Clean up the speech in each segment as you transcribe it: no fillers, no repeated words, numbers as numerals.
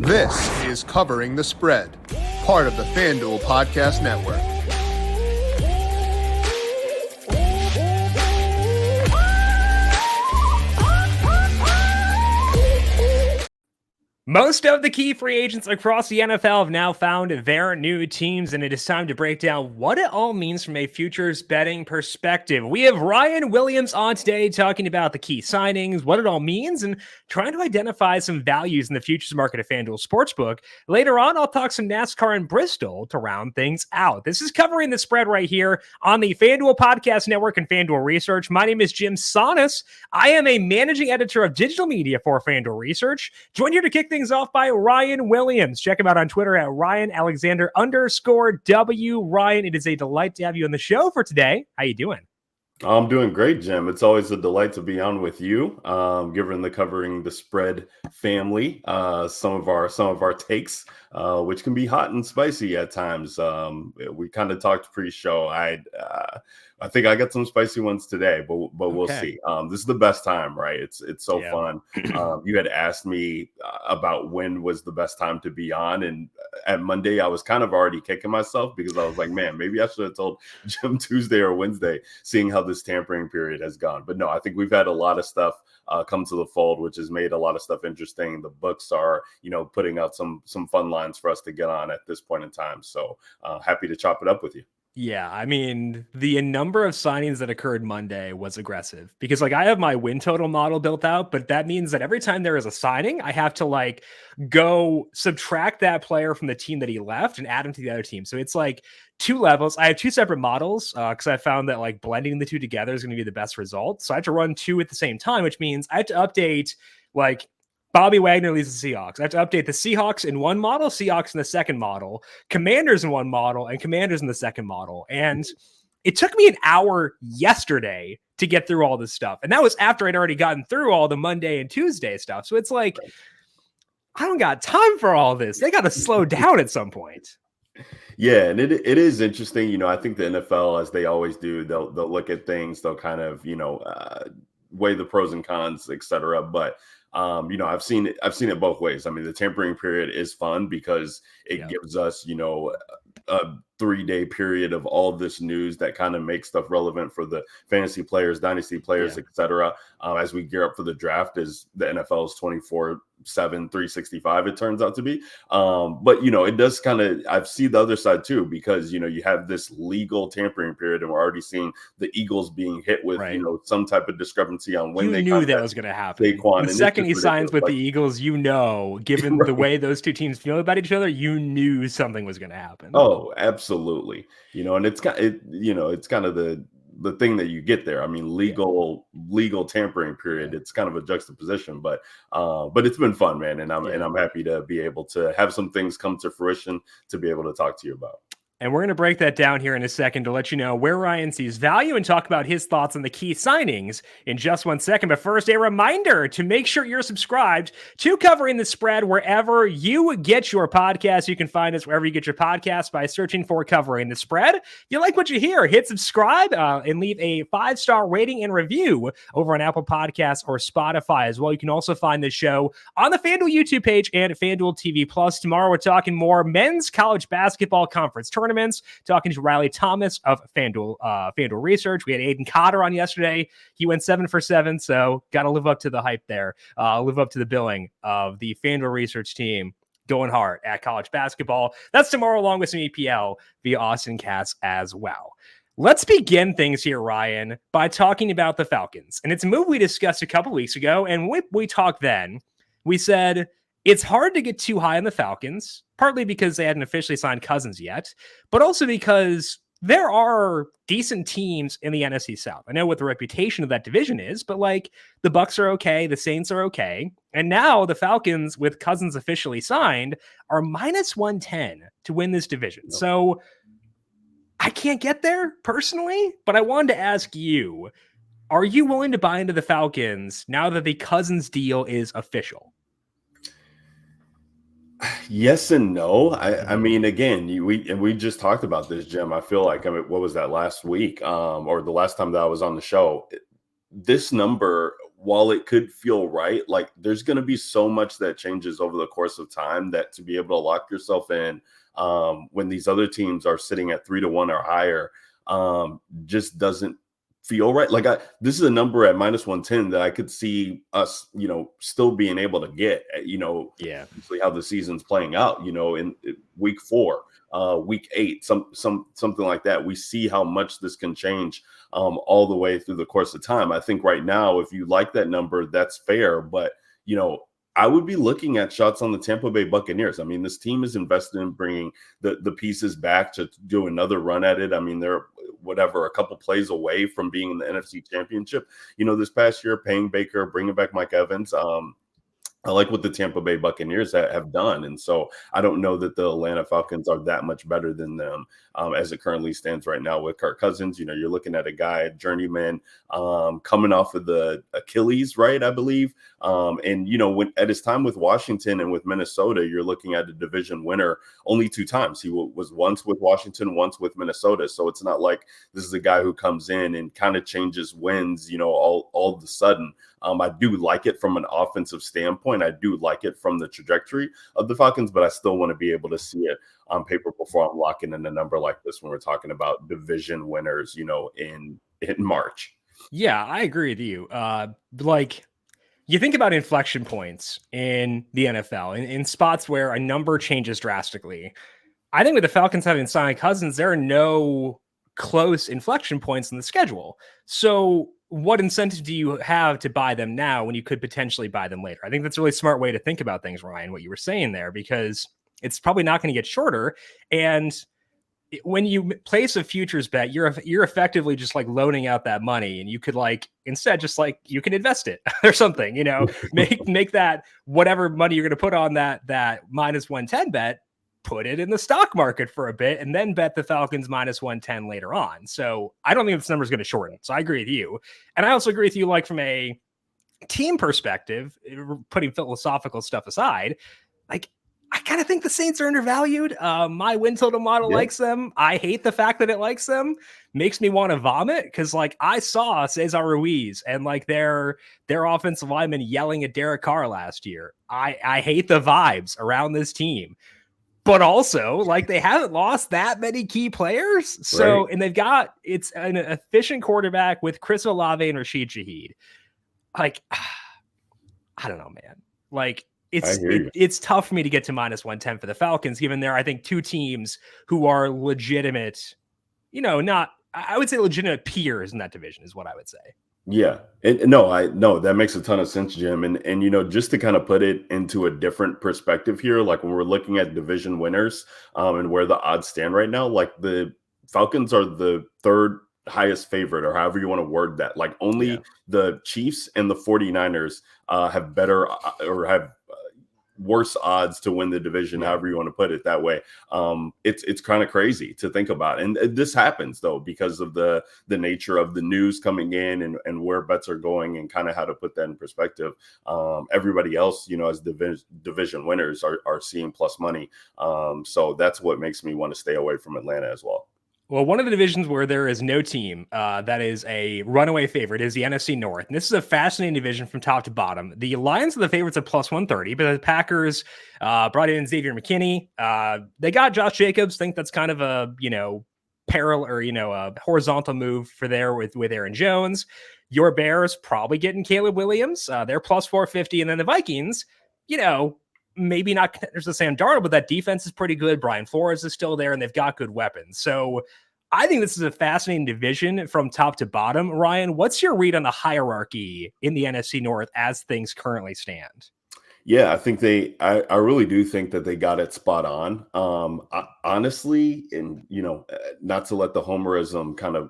This is Covering the Spread, part of the FanDuel Podcast Network. Most of the key free agents across the NFL have now found their new teams, and it is time to break down what it all means from a futures betting perspective. We have Ryan Williams on today talking about the key signings, what it all means, and trying to identify some values in the futures market at FanDuel Sportsbook. Later on, I'll talk some NASCAR in Bristol to round things out. This is Covering the Spread right here on the FanDuel Podcast Network and FanDuel Research. My name is Jim Sonis. I am a managing editor of digital media for FanDuel Research. Joined here to kick things off by Ryan Williams. Check him out on Twitter at RyanAlexander_W. Ryan, it is a delight to have you on the show for today. How you doing? I'm doing great, Jim. It's always a delight to be on with you, given the Covering the Spread family. Some of our takes, which can be hot and spicy at times. We kind of talked pre-show. I think I got some spicy ones today, but we'll see. This is the best time, right? It's so fun. You had asked me about when was the best time to be on, and at Monday I was kind of already kicking myself because I was like, man, maybe I should have told Jim Tuesday or Wednesday, seeing how this tampering period has gone. But no, I think we've had a lot of stuff come to the fold, which has made a lot of stuff interesting. The books are, putting out some fun lines for us to get on at this point in time. So happy to chop it up with you. Yeah, I mean, the number of signings that occurred Monday was aggressive because I have my win total model built out, but that means that every time there is a signing, I have to go subtract that player from the team that he left and add him to the other team. So it's two levels. I have two separate models because I found that blending the two together is going to be the best result. So I have to run two at the same time, which means I have to update Bobby Wagner leads the Seahawks. I have to update the Seahawks in one model, Seahawks in the second model, Commanders in one model, and Commanders in the second model. And it took me an hour yesterday to get through all this stuff. And that was after I'd already gotten through all the Monday and Tuesday stuff. So it's I don't got time for all this. They got to slow down at some point. Yeah, and it is interesting. I think the NFL, as they always do, they'll look at things, they'll kind of, weigh the pros and cons, et cetera. But I've seen it both ways. I mean, the tampering period is fun because it gives us, a 3-day period of all this news that kind of makes stuff relevant for the fantasy players, dynasty players, et cetera. As we gear up for the draft, as the NFL is 24/7, 365, it turns out to be. But it does kind of, I've seen the other side too, because, you have this legal tampering period and we're already seeing the Eagles being hit with, some type of discrepancy on when they knew that was going to happen. The second he signs with the Eagles, given the way those two teams feel about each other, you knew something was going to happen. Oh, absolutely. And it's kind of the thing that you get there. I mean, legal tampering period. It's kind of a juxtaposition, but it's been fun, man. And I'm happy to be able to have some things come to fruition to be able to talk to you about. And we're going to break that down here in a second to let you know where Ryan sees value and talk about his thoughts on the key signings in just 1 second. But first, a reminder to make sure you're subscribed to Covering the Spread wherever you get your podcasts. You can find us wherever you get your podcasts by searching for Covering the Spread. If you like what you hear, hit subscribe and leave a 5-star rating and review over on Apple Podcasts or Spotify as well. You can also find the show on the FanDuel YouTube page and FanDuel TV Plus. Tomorrow, we're talking more men's college basketball conference tournaments. Talking to Riley Thomas of FanDuel Research. We had Aiden Cotter on yesterday. He went 7 for 7, so got to live up to the hype there. Live up to the billing of the FanDuel Research team going hard at college basketball. That's tomorrow, along with some EPL via Austin Cass as well. Let's begin things here, Ryan, by talking about the Falcons. And it's a move we discussed a couple weeks ago, and we talked then. We said it's hard to get too high on the Falcons, partly because they hadn't officially signed Cousins yet, but also because there are decent teams in the NFC South. I know what the reputation of that division is, but the Bucs are okay, the Saints are okay, and now the Falcons, with Cousins officially signed, are -110 to win this division. So I can't get there personally, but I wanted to ask you, are you willing to buy into the Falcons now that the Cousins deal is official? Yes and no. I mean, again, we just talked about this, Jim. I feel like, what was that last week, or the last time that I was on the show? This number while it could feel right, like there's going to be so much that changes over the course of time that to be able to lock yourself in when these other teams are sitting at 3-1 or higher just doesn't feel right. Like this is a number at -110 that I could see us, still being able to get, obviously how the season's playing out, in week 4, week 8, something like that. We see how much this can change all the way through the course of time. I think right now, if you like that number, that's fair. But, I would be looking at shots on the Tampa Bay Buccaneers. I mean, this team is invested in bringing the pieces back to do another run at it. I mean, they're a couple plays away from being in the NFC Championship. This past year, paying Baker, bringing back Mike Evans. I like what the Tampa Bay Buccaneers have done. And so I don't know that the Atlanta Falcons are that much better than them as it currently stands right now with Kirk Cousins. You're looking at a guy, journeyman, coming off of the Achilles, right, I believe. And when at his time with Washington and with Minnesota, you're looking at a division winner only 2 times. He was once with Washington, once with Minnesota. So it's not like this is a guy who comes in and kind of changes wins, all of a sudden. I do like it from an offensive standpoint. I do like it from the trajectory of the Falcons, but I still want to be able to see it on paper before I'm locking in a number like this when we're talking about division winners, in March. Yeah, I agree with you. You think about inflection points in the NFL, in spots where a number changes drastically. I think with the Falcons having signed Cousins, there are no close inflection points in the schedule. So what incentive do you have to buy them now when you could potentially buy them later? I think that's a really smart way to think about things, Ryan, what you were saying there, because it's probably not going to get shorter. And when you place a futures bet, you're effectively just like loaning out that money, and you could instead just you can invest it or something, make that whatever money you're going to put on that -110 bet, put it in the stock market for a bit, and then bet the Falcons -110 later on. So I don't think this number is going to shorten. So I agree with you. And I also agree with you, from a team perspective, putting philosophical stuff aside, I kind of think the Saints are undervalued. My win total model likes them. I hate the fact that it likes them. Makes me want to vomit because I saw Cesar Ruiz and their offensive lineman yelling at Derek Carr last year. I hate the vibes around this team. But also, they haven't lost that many key players. So, right. And it's an efficient quarterback with Chris Olave and Rashid Shaheed. I don't know, man. It's tough for me to get to -110 for the Falcons, given there, I think, 2 teams who are legitimate, I would say legitimate peers in that division is what I would say. Yeah. No, that makes a ton of sense, Jim. And just to kind of put it into a different perspective here, when we're looking at division winners and where the odds stand right now, the Falcons are the 3rd highest favorite, or however you want to word that. Only the Chiefs and the 49ers have better or have worse odds to win the division, however you want to put it that way. It's kind of crazy to think about. And this happens though, because of the nature of the news coming in and where bets are going and kind of how to put that in perspective. Everybody else, as division winners are seeing plus money. So that's what makes me want to stay away from Atlanta as well. Well, one of the divisions where there is no team that is a runaway favorite is the NFC North. And this is a fascinating division from top to bottom. The Lions are the favorites at +130, but the Packers brought in Xavier McKinney. They got Josh Jacobs. Think that's kind of a, parallel or, a horizontal move for there with Aaron Jones. Your Bears probably getting Caleb Williams. They're +450. And then the Vikings, maybe not contenders to Sam Darnold, but that defense is pretty good. Brian Flores is still there, and they've got good weapons. So I think this is a fascinating division from top to bottom. Ryan, what's your read on the hierarchy in the NFC North as things currently stand? Yeah, I think I really do think that they got it spot on. Honestly, and, not to let the homerism kind of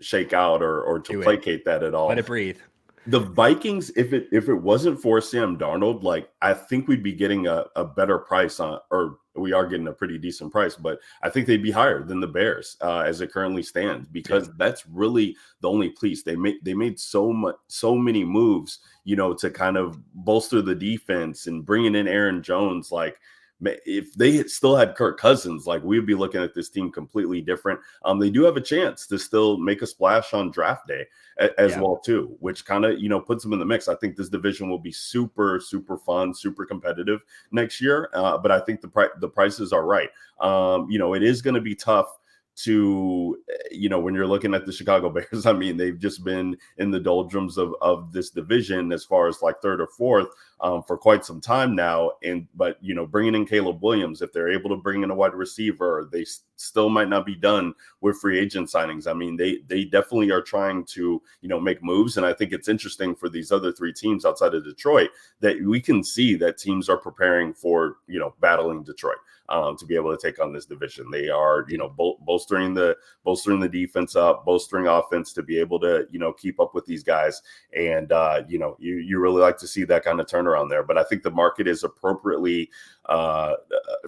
shake out or to placate that at all. Let it breathe. The Vikings, if it wasn't for Sam Darnold, I think we'd be getting a better price on, or we are getting a pretty decent price, but I think they'd be higher than the Bears as it currently stands, because that's really the only piece they made so many moves, to kind of bolster the defense and bringing in Aaron Jones. if they had still had Kirk Cousins, like we'd be looking at this team completely different. They do have a chance to still make a splash on draft day as well too, which kind of, puts them in the mix. I think this division will be super, super fun, super competitive next year. But I think the prices are right. It is going to be tough to, when you're looking at the Chicago Bears. I mean, they've just been in the doldrums of this division as far as like third or fourth for quite some time now. But bringing in Caleb Williams, if they're able to bring in a wide receiver, they still might not be done with free agent signings. I mean, they definitely are trying to, make moves. And I think it's interesting for these other three teams outside of Detroit that we can see that teams are preparing for, battling Detroit. To be able to take on this division. They are, bolstering the defense up, bolstering offense to be able to, keep up with these guys. And, you really like to see that kind of turnaround there. But I think the market is appropriately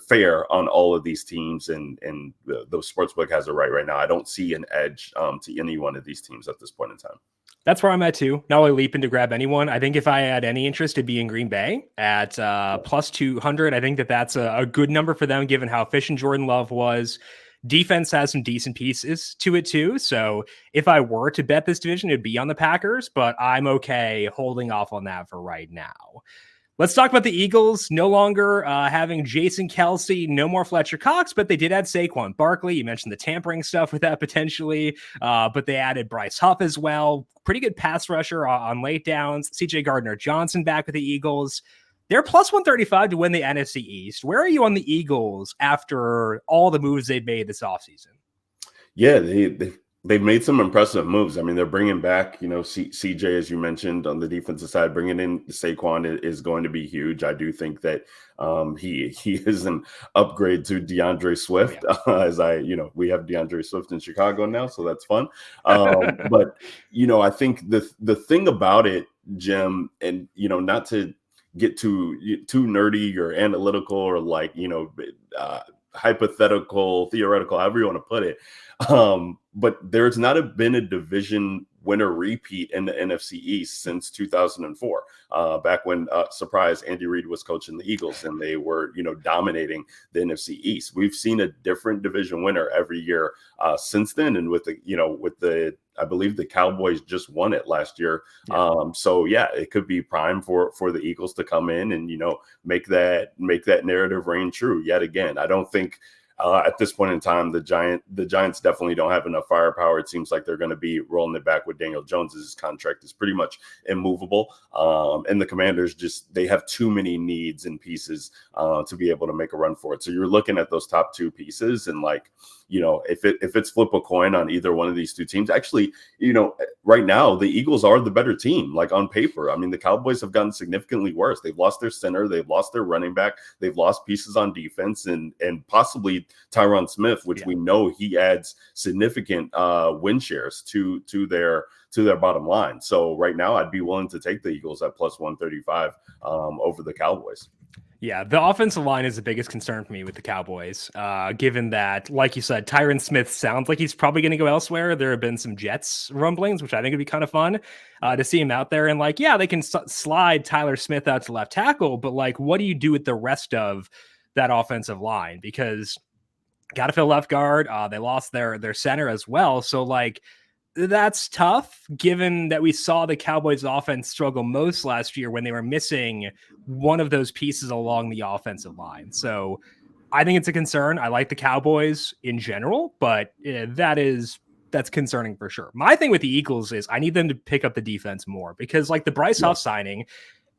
fair on all of these teams. And the Sportsbook has it right now. I don't see an edge to any one of these teams at this point in time. That's where I'm at too. Not only leaping to grab anyone. I think if I had any interest, it'd be in Green Bay at plus 200. I think that's a good number for them, given how efficient Jordan Love was. Defense has some decent pieces to it too. So if I were to bet this division, it'd be on the Packers, but I'm okay holding off on that for right now. Let's talk about the Eagles. No longer having Jason Kelce, no more Fletcher Cox, but they did add Saquon Barkley. You mentioned the tampering stuff with that potentially, but they added Bryce Huff as well. Pretty good pass rusher on late downs. CJ Gardner-Johnson back with the Eagles. They're plus 135 to win the NFC East. Where are you on the Eagles after all the moves they've made this offseason? Yeah, they've made some impressive moves. I mean, they're bringing back, CJ, as you mentioned, on the defensive side. Bringing in Saquon is going to be huge. I do think that he is an upgrade to DeAndre Swift. As we have DeAndre Swift in Chicago now, so that's fun. But I think the thing about it, Jim, and not to get too nerdy or analytical or hypothetical, theoretical, however you want to put it. But there's not been a division winner repeat in the NFC East since 2004, back when, surprise, Andy Reid was coaching the Eagles and they were, dominating the NFC East. We've seen a different division winner every year since then. And I believe the Cowboys just won it last year. Yeah. So yeah, it could be prime for the Eagles to come in and, make that narrative reign true yet again. I don't think, at this point in time, the Giants definitely don't have enough firepower. It seems like they're going to be rolling it back with Daniel Jones. His contract is pretty much immovable. And the Commanders they have too many needs and pieces to be able to make a run for it. So you're looking at those top two pieces and if it's flip a coin on either one of these two teams, actually, right now the Eagles are the better team, on paper. I mean, the Cowboys have gotten significantly worse. They've lost their center. They've lost their running back. They've lost pieces on defense and possibly Tyron Smith, which we know he adds significant win shares to their bottom line. So right now I'd be willing to take the Eagles at plus 135 over the Cowboys. Yeah, the offensive line is the biggest concern for me with the Cowboys, given that, like you said, Tyron Smith sounds like he's probably going to go elsewhere. There have been some Jets rumblings, which I think would be kind of fun to see him out there. And they can slide Tyler Smith out to left tackle, but what do you do with the rest of that offensive line? Because got to fill left guard. They lost their center as well. So that's tough, given that we saw the Cowboys offense struggle most last year when they were missing one of those pieces along the offensive line. So I think it's a concern. I like the Cowboys in general, but that's concerning for sure. My thing with the Eagles is I need them to pick up the defense more because the Bryce Huff signing,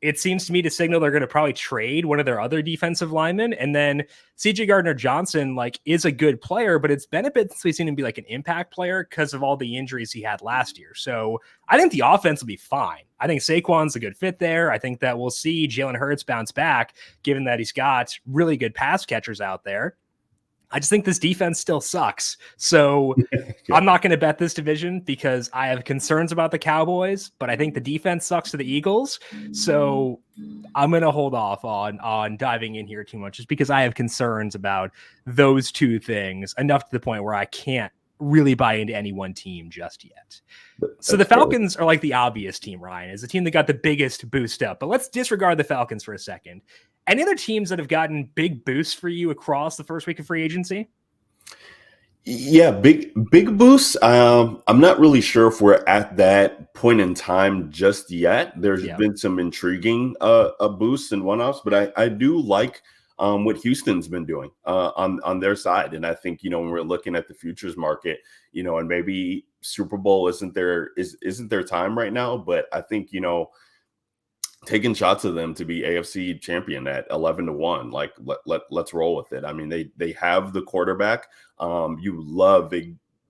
it seems to me to signal they're going to probably trade one of their other defensive linemen. And then CJ Gardner-Johnson, is a good player, but it's been a bit since we've seen him be an impact player because of all the injuries he had last year. So I think the offense will be fine. I think Saquon's a good fit there. I think that we'll see Jalen Hurts bounce back, given that he's got really good pass catchers out there. I just think this defense still sucks. So I'm not going to bet this division because I have concerns about the Cowboys, but I think the defense sucks to the Eagles. So I'm going to hold off on diving in here too much just because I have concerns about those two things enough to the point where I can't really buy into any one team just yet. So the Falcons are the obvious team, Ryan, is the team that got the biggest boost up, but let's disregard the Falcons for a second. Any other teams that have gotten big boosts for you across the first week of free agency? Yeah, big boosts. I'm not really sure if we're at that point in time just yet. There's been some intriguing boosts and one-offs, but I do like what Houston's been doing on their side. And I think, when we're looking at the futures market, and maybe Super Bowl isn't their time right now, but I think, taking shots of them to be AFC champion at 11-1, like let's roll with it. I mean, they have the quarterback. You love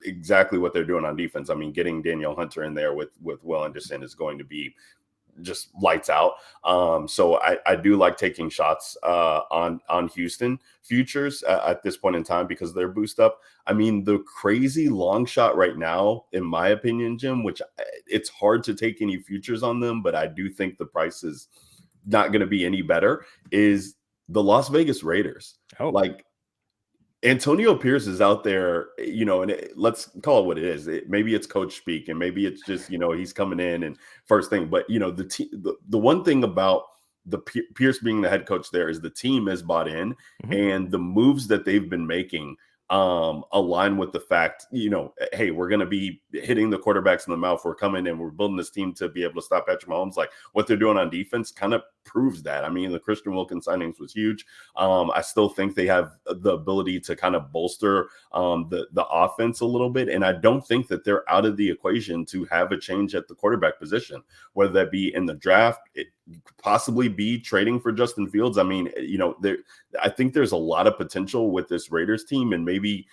exactly what they're doing on defense. I mean, getting Daniel Hunter in there with Will Anderson is going to be just lights out. So I do like taking shots on Houston futures at this point in time because they're boost up. I mean, the crazy long shot right now, in my opinion, Jim, which it's hard to take any futures on them, but I do think the price is not going to be any better, is the Las Vegas Raiders. Like, Antonio Pierce is out there, and let's call it what it is. Maybe it's coach speak, and maybe it's just, he's coming in and first thing. But, the one thing about the Pierce being the head coach there is the team has bought in, and the moves that they've been making align with the fact, hey, we're going to be hitting the quarterbacks in the mouth. We're coming in, we're building this team to be able to stop Patrick Mahomes. Like, what they're doing on defense kind of proves that. I mean, the Christian Wilkins signings was huge. I still think they have the ability to kind of bolster the offense a little bit. And I don't think that they're out of the equation to have a change at the quarterback position, whether that be in the draft, it possibly be trading for Justin Fields. I mean, I think there's a lot of potential with this Raiders team, and maybe,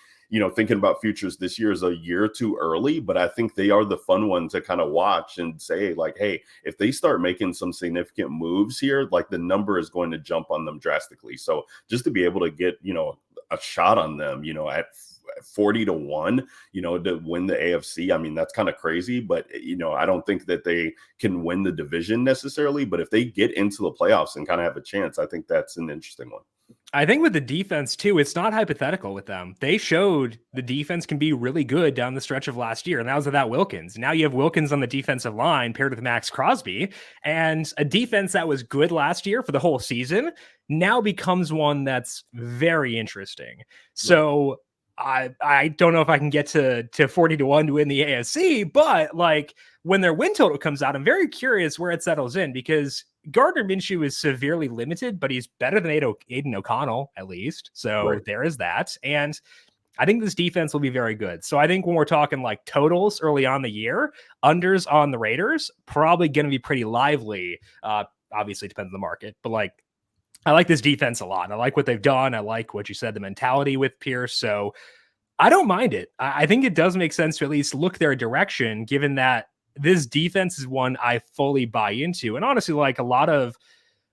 thinking about futures this year is a year too early, but I think they are the fun one to kind of watch and say, like, hey, if they start making some significant moves here, like, the number is going to jump on them drastically. So just to be able to get, a shot on them, at 40-1, to win the AFC. I mean, that's kind of crazy, but, I don't think that they can win the division necessarily, but if they get into the playoffs and kind of have a chance, I think that's an interesting one. I think with the defense too, it's not hypothetical with them. They showed the defense can be really good down the stretch of last year, and that was without Wilkins. Now you have Wilkins on the defensive line paired with Max Crosby, and a defense that was good last year for the whole season now becomes one that's very interesting. So I don't know if I can get to 40-1 to win the AFC, but like, when their win total comes out, I'm very curious where it settles in, because Gardner Minshew is severely limited, but he's better than Aiden O'Connell, at least. So there is that. And I think this defense will be very good. So I think when we're talking like totals early on the year, unders on the Raiders, probably going to be pretty lively. Obviously, depends on the market, but like, I like this defense a lot. I like what they've done. I like what you said, the mentality with Pierce. So I don't mind it. I think it does make sense to at least look their direction, given that this defense is one I fully buy into. And honestly, like, when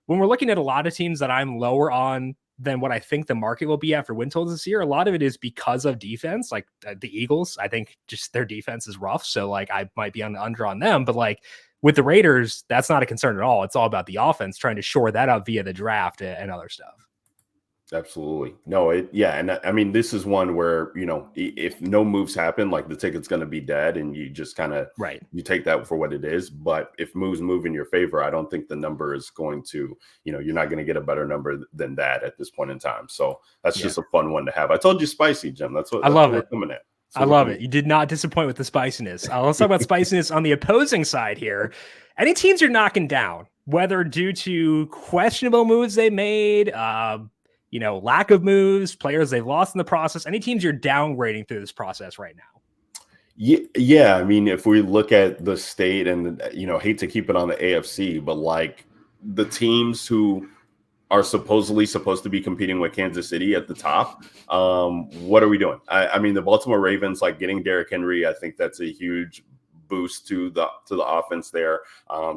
we're looking at a lot of teams that I'm lower on than what I think the market will be after win totals this year, a lot of it is because of defense. Like the Eagles, I think just their defense is rough. So like, I might be on the under on them, but like with the Raiders, that's not a concern at all. It's all about the offense, trying to shore that up via the draft and other stuff. Absolutely. No, and I mean, this is one where, if no moves happen, like, the ticket's going to be dead, and you just kind of, you take that for what it is. But if moves move in your favor, I don't think the number is going to, you're not going to get a better number than that at this point in time. So that's just a fun one to have. I told you spicy, Jim. That's what we're coming at. I love it. You did not disappoint with the spiciness. Let's talk about spiciness on the opposing side here. Any teams you're knocking down, whether due to questionable moves they made, lack of moves, players they've lost in the process, any teams you're downgrading through this process right now? Yeah. I mean, if we look at the state, and, hate to keep it on the AFC, but like the teams who are supposedly supposed to be competing with Kansas City at the top, what are we doing? I mean, the Baltimore Ravens, like, getting Derrick Henry, I think that's a huge boost to the offense there.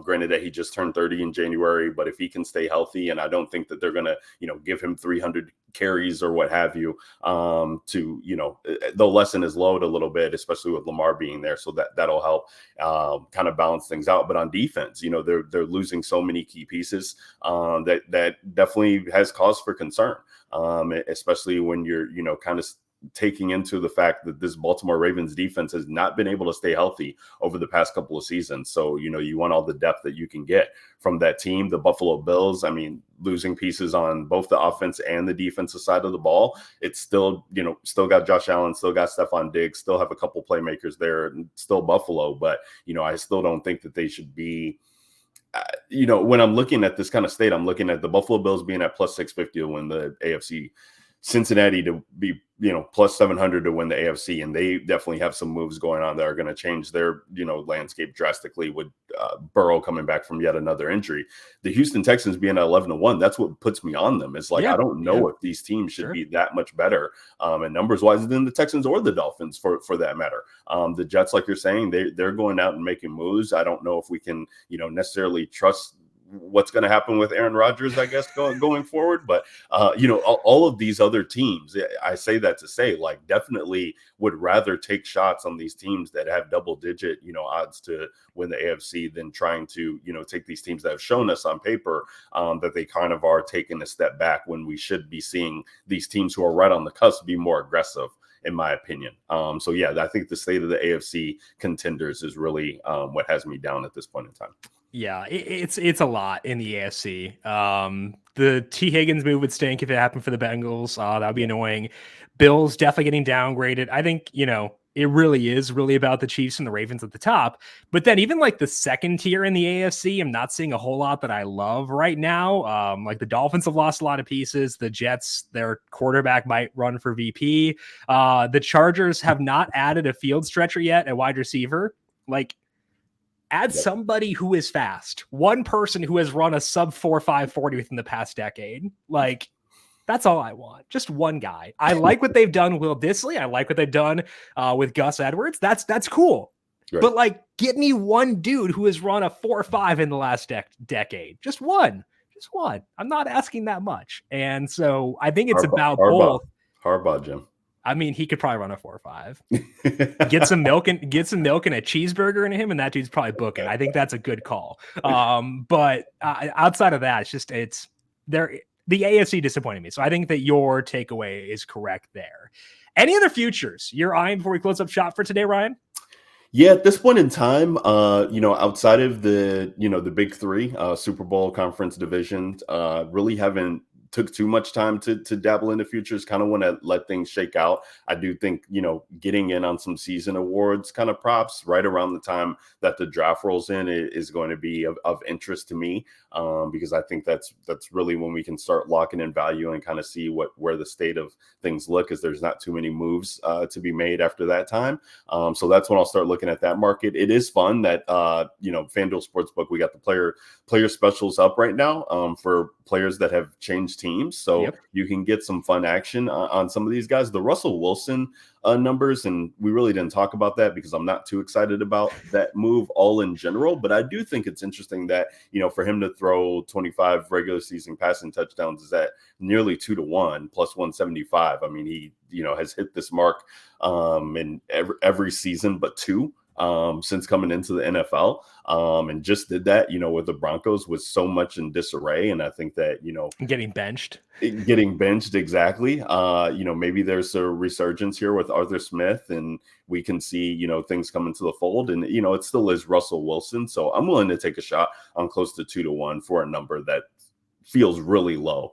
Granted that he just turned 30 in January, but if he can stay healthy, and I don't think that they're going to, give him 300 carries or what have you, they'll lessen his load a little bit, especially with Lamar being there. So that'll help kind of balance things out. But on defense, they're losing so many key pieces that definitely has cause for concern, especially when you're, kind of taking into the fact that this Baltimore Ravens defense has not been able to stay healthy over the past couple of seasons. So, you want all the depth that you can get from that team. The Buffalo Bills, I mean, losing pieces on both the offense and the defensive side of the ball. It's still, still got Josh Allen, still got Stephon Diggs, still have a couple playmakers there, still Buffalo. But, I still don't think that they should be, when I'm looking at this kind of state, I'm looking at the Buffalo Bills being at plus 650 to win the AFC, Cincinnati to be, plus 700 to win the AFC. And they definitely have some moves going on that are going to change their, landscape drastically with Burrow coming back from yet another injury. The Houston Texans being at 11-1, that's what puts me on them. It's like, I don't know if these teams should be that much better and numbers wise than the Texans or the Dolphins for that matter. The Jets, like you're saying, they're going out and making moves. I don't know if we can, necessarily trust what's going to happen with Aaron Rodgers, I guess, going forward. But, all of these other teams, I say that to say, like, definitely would rather take shots on these teams that have double digit, odds to win the AFC than trying to, take these teams that have shown us on paper that they kind of are taking a step back when we should be seeing these teams who are right on the cusp be more aggressive, in my opinion. So, yeah, I think the state of the AFC contenders is really what has me down at this point in time. Yeah, it's a lot in the AFC. The T. Higgins move would stink if it happened for the Bengals. That would be annoying. Bills definitely getting downgraded. I think, it really is really about the Chiefs and the Ravens at the top. But then even like the second tier in the AFC, I'm not seeing a whole lot that I love right now. Like the Dolphins have lost a lot of pieces. The Jets, their quarterback might run for VP. The Chargers have not added a field stretcher yet at wide receiver. Like, add somebody who is fast. One person who has run a sub 4.5 40 within the past decade. Like, that's all I want. Just one guy. I like what they've done with Will Disley. I like what they've done with Gus Edwards. That's cool. Right. But like, get me one dude who has run a 4.5 in the last decade. Just one. I'm not asking that much. And so I think it's about both. Harbaugh, Jim. I mean, he could probably run a 4.5. Get some milk and a cheeseburger into him, and that dude's probably booking. I think that's a good call. But outside of that, it's there. The AFC disappointed me, so I think that your takeaway is correct there. Any other futures you're eyeing before we close up shop for today, Ryan? Yeah, at this point in time, outside of the the big three, Super Bowl, conference division, really haven't took too much time to dabble into futures. Kind of want to let things shake out. I do think, getting in on some season awards kind of props right around the time that the draft rolls in is going to be of interest to me, because I think that's really when we can start locking in value and kind of see where the state of things look, as there's not too many moves to be made after that time. So that's when I'll start looking at that market. It is fun that, FanDuel Sportsbook, we got the player specials up right now for players that have changed teams. So you can get some fun action on some of these guys. The Russell Wilson numbers, and we really didn't talk about that because I'm not too excited about that move all in general. But I do think it's interesting that, for him to throw 25 regular season passing touchdowns is at nearly 2-1 plus 175. I mean, he, has hit this mark in every season but two. Since coming into the NFL, and just did that, with the Broncos was so much in disarray. And I think that, getting benched, exactly. Maybe there's a resurgence here with Arthur Smith, and we can see, things come into the fold, and, it still is Russell Wilson. So I'm willing to take a shot on close to 2-1 for a number that feels really low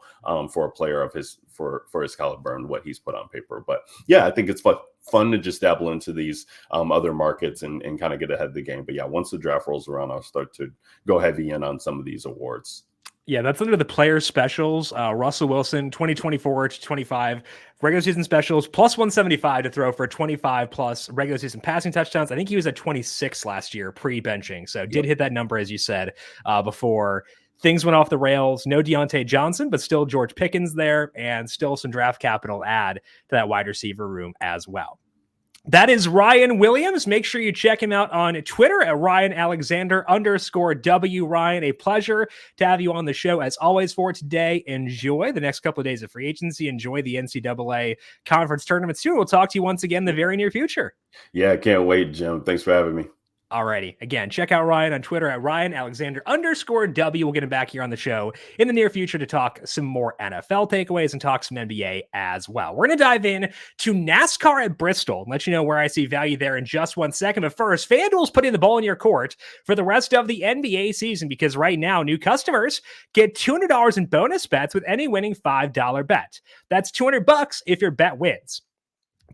for a player of his for his caliber and what he's put on paper. But yeah, I think it's fun to just dabble into these other markets and kind of get ahead of the game. But yeah, once the draft rolls around, I'll start to go heavy in on some of these awards. Yeah, that's under the player specials. Russell Wilson, 2024 to 25 regular season specials, plus 175 to throw for 25 plus regular season passing touchdowns. I think he was at 26 last year pre-benching. So did hit that number, as you said, before things went off the rails. No Deontay Johnson, but still George Pickens there, and still some draft capital add to that wide receiver room as well. That is Ryan Williams. Make sure you check him out on Twitter at RyanAlexander_W. Ryan, a pleasure to have you on the show as always for today. Enjoy the next couple of days of free agency. Enjoy the NCAA conference tournaments too. We'll talk to you once again in the very near future. Yeah, I can't wait, Jim. Thanks for having me. Alrighty. Again, check out Ryan on Twitter at Ryan_Alexander_W. We'll get him back here on the show in the near future to talk some more NFL takeaways and talk some NBA as well. We're going to dive in to NASCAR at Bristol and let you know where I see value there in just 1 second. But first, FanDuel's putting the ball in your court for the rest of the NBA season because right now, new customers get $200 in bonus bets with any winning $5 bet. That's $200 if your bet wins.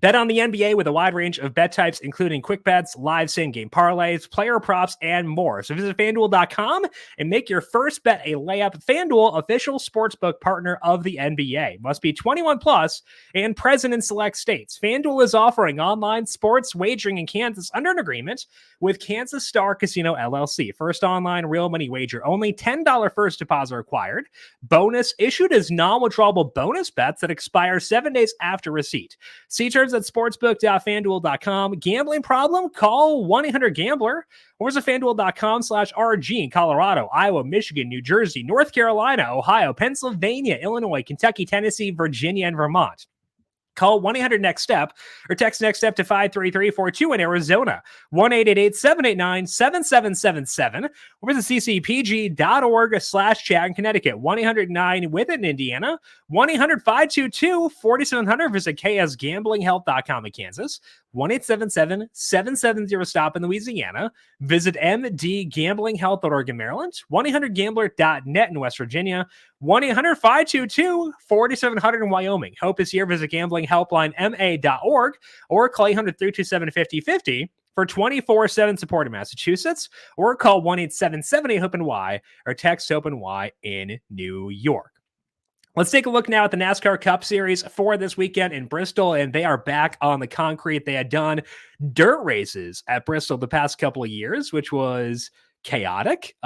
Bet on the NBA with a wide range of bet types, including quick bets, live same-game parlays, player props, and more. So visit FanDuel.com and make your first bet a layup. FanDuel, official sportsbook partner of the NBA. Must be 21 plus and present in select states. FanDuel is offering online sports wagering in Kansas under an agreement with Kansas Star Casino LLC. First online real money wager. Only $10 first deposit required. Bonus issued as non-withdrawable bonus bets that expire 7 days after receipt. See terms at sportsbook.fanduel.com. Gambling problem? Call 1-800-GAMBLER or visit fanduel.com/RG in Colorado, Iowa, Michigan, New Jersey, North Carolina, Ohio, Pennsylvania, Illinois, Kentucky, Tennessee, Virginia, and Vermont. Call 1-800-NEXT-STEP or text NEXT STEP to 53342 in Arizona, 1-888-789-7777, or visit ccpg.org/chat in Connecticut, 1-800-9-WITH-IT in Indiana, 1-800-522-4700, visit ksgamblinghelp.com in Kansas, 1-877-770-STOP in Louisiana, visit mdgamblinghelp.org in Maryland, 1-800-GAMBLER.net in West Virginia, 1-800-522-4700 in Wyoming. Hope is here. Visit gamblinghelplinema.org or call 800-327-5050 for 24/7 support in Massachusetts, or call 1-877-8-HOPE-NY or text HOPE-NY in New York. Let's take a look now at the NASCAR Cup Series for this weekend in Bristol, and they are back on the concrete. They had done dirt races at Bristol the past couple of years, which was chaotic,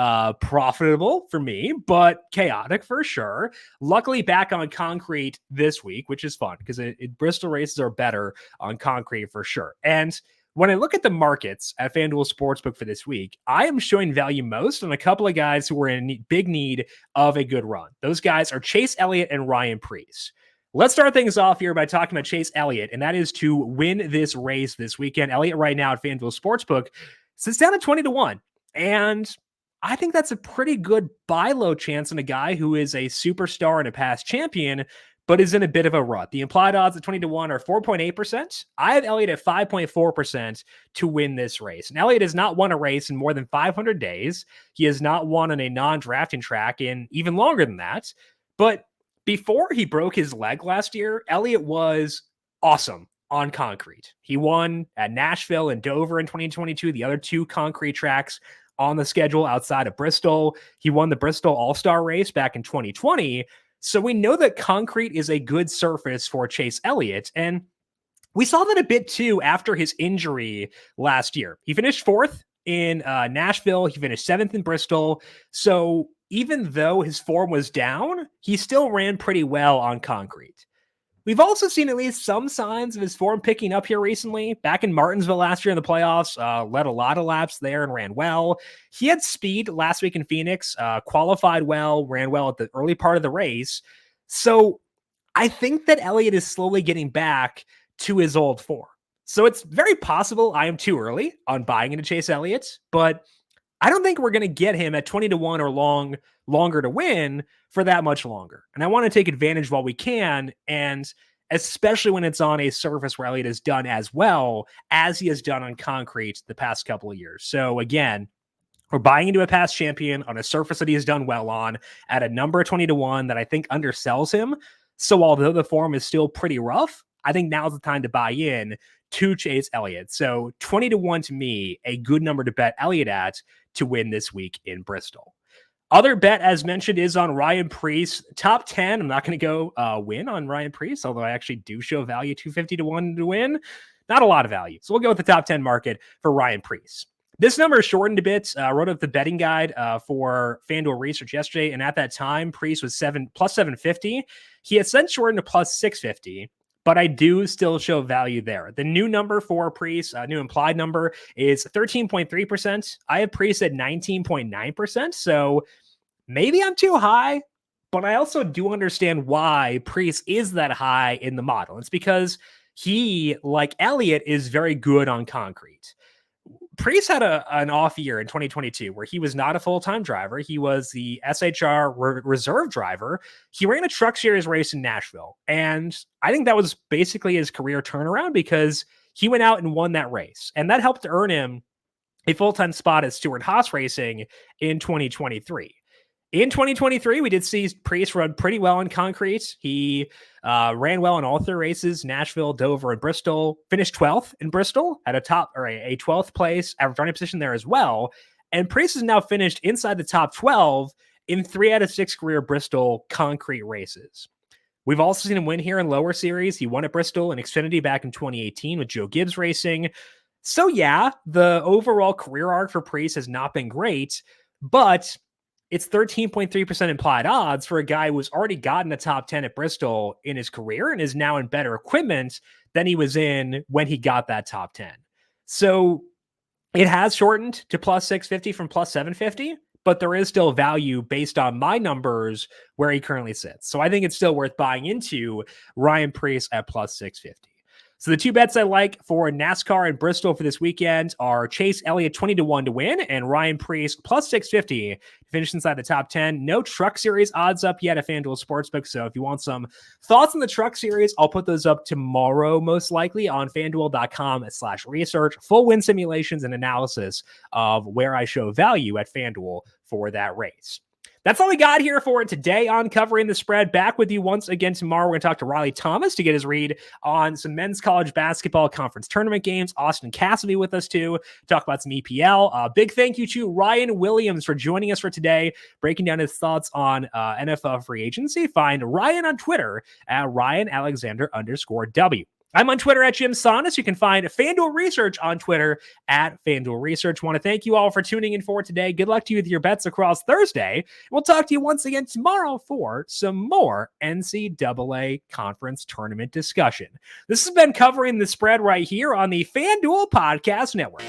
profitable for me, but chaotic for sure. Luckily back on concrete this week, which is fun because Bristol races are better on concrete for sure. And when I look at the markets at FanDuel Sportsbook for this week, I am showing value most on a couple of guys who are in big need of a good run. Those guys are Chase Elliott and Ryan Preece. Let's start things off here by talking about Chase Elliott, and that is to win this race this weekend. Elliott right now at FanDuel Sportsbook sits down at 20-1. And I think that's a pretty good buy low chance on a guy who is a superstar and a past champion, but is in a bit of a rut. The implied odds at 20-1 are 4.8%. I have Elliott at 5.4% to win this race. And Elliott has not won a race in more than 500 days. He has not won on a non-drafting track in even longer than that. But before he broke his leg last year, Elliott was awesome on concrete. He won at Nashville and Dover in 2022, the other two concrete tracks on the schedule outside of Bristol. He won the Bristol All-Star race back in 2020. So we know that concrete is a good surface for Chase Elliott. And we saw that a bit too after his injury last year. He finished 4th in Nashville. He finished 7th in Bristol. So even though his form was down, he still ran pretty well on concrete. We've also seen at least some signs of his form picking up here recently. Back in Martinsville last year in the playoffs, led a lot of laps there and ran well. He had speed last week in Phoenix, qualified well, ran well at the early part of the race. So I think that Elliott is slowly getting back to his old form. So it's very possible I am too early on buying into Chase Elliott, but I don't think we're going to get him at 20-1 or longer to win for that much longer. And I want to take advantage while we can, and especially when it's on a surface where Elliott has done as well as he has done on concrete the past couple of years. So again, we're buying into a past champion on a surface that he has done well on at a number 20-1 that I think undersells him. So although the form is still pretty rough, I think now's the time to buy in to Chase Elliott. So 20-1 to me, a good number to bet Elliott at to win this week in Bristol. Other bet, as mentioned, is on Ryan Preece. Top 10, I'm not going to go win on Ryan Preece, although I actually do show value 250-1 to win. Not a lot of value. So we'll go with the top 10 market for Ryan Preece. This number is shortened a bit. I wrote up the betting guide for FanDuel Research yesterday, and at that time, Preece was plus 750. He has since shortened to plus 650. But I do still show value there. The new number for Preece, new implied number, is 13.3%. I have Preece at 19.9%. So maybe I'm too high, but I also do understand why Preece is that high in the model. It's because he, like Elliott, is very good on concrete. Preece had an off year in 2022 where he was not a full-time driver. He was the SHR reserve driver. He ran a Truck Series race in Nashville. And I think that was basically his career turnaround because he went out and won that race. And that helped earn him a full-time spot at Stewart-Haas Racing in 2023. In 2023, we did see Preece run pretty well in concrete. He ran well in all 3 races, Nashville, Dover, and Bristol. Finished 12th in Bristol at a 12th place, average running position there as well. And Preece has now finished inside the top 12 in 3 out of 6 career Bristol concrete races. We've also seen him win here in lower series. He won at Bristol and Xfinity back in 2018 with Joe Gibbs Racing. So yeah, the overall career arc for Preece has not been great, but it's 13.3% implied odds for a guy who's already gotten a top 10 at Bristol in his career and is now in better equipment than he was in when he got that top 10. So it has shortened to plus 650 from plus 750, but there is still value based on my numbers where he currently sits. So I think it's still worth buying into Ryan Preece at plus 650. So the 2 bets I like for NASCAR and Bristol for this weekend are Chase Elliott 20-1 to win and Ryan Preece plus 650 to finish inside the top 10. No Truck Series odds up yet at FanDuel Sportsbook. So if you want some thoughts on the Truck Series, I'll put those up tomorrow, most likely on FanDuel.com/research, full win simulations and analysis of where I show value at FanDuel for that race. That's all we got here for today on Covering the Spread. Back with you once again tomorrow. We're going to talk to Riley Thomas to get his read on some men's college basketball conference tournament games. Austin Cass will be with us too. Talk about some EPL. Big thank you to Ryan Williams for joining us for today, breaking down his thoughts on NFL free agency. Find Ryan on Twitter at RyanAlexander_W. I'm on Twitter at Jim Sonis. You can find FanDuel Research on Twitter at FanDuel Research. Want to thank you all for tuning in for today. Good luck to you with your bets across Thursday. We'll talk to you once again tomorrow for some more NCAA conference tournament discussion. This has been Covering the Spread right here on the FanDuel Podcast Network.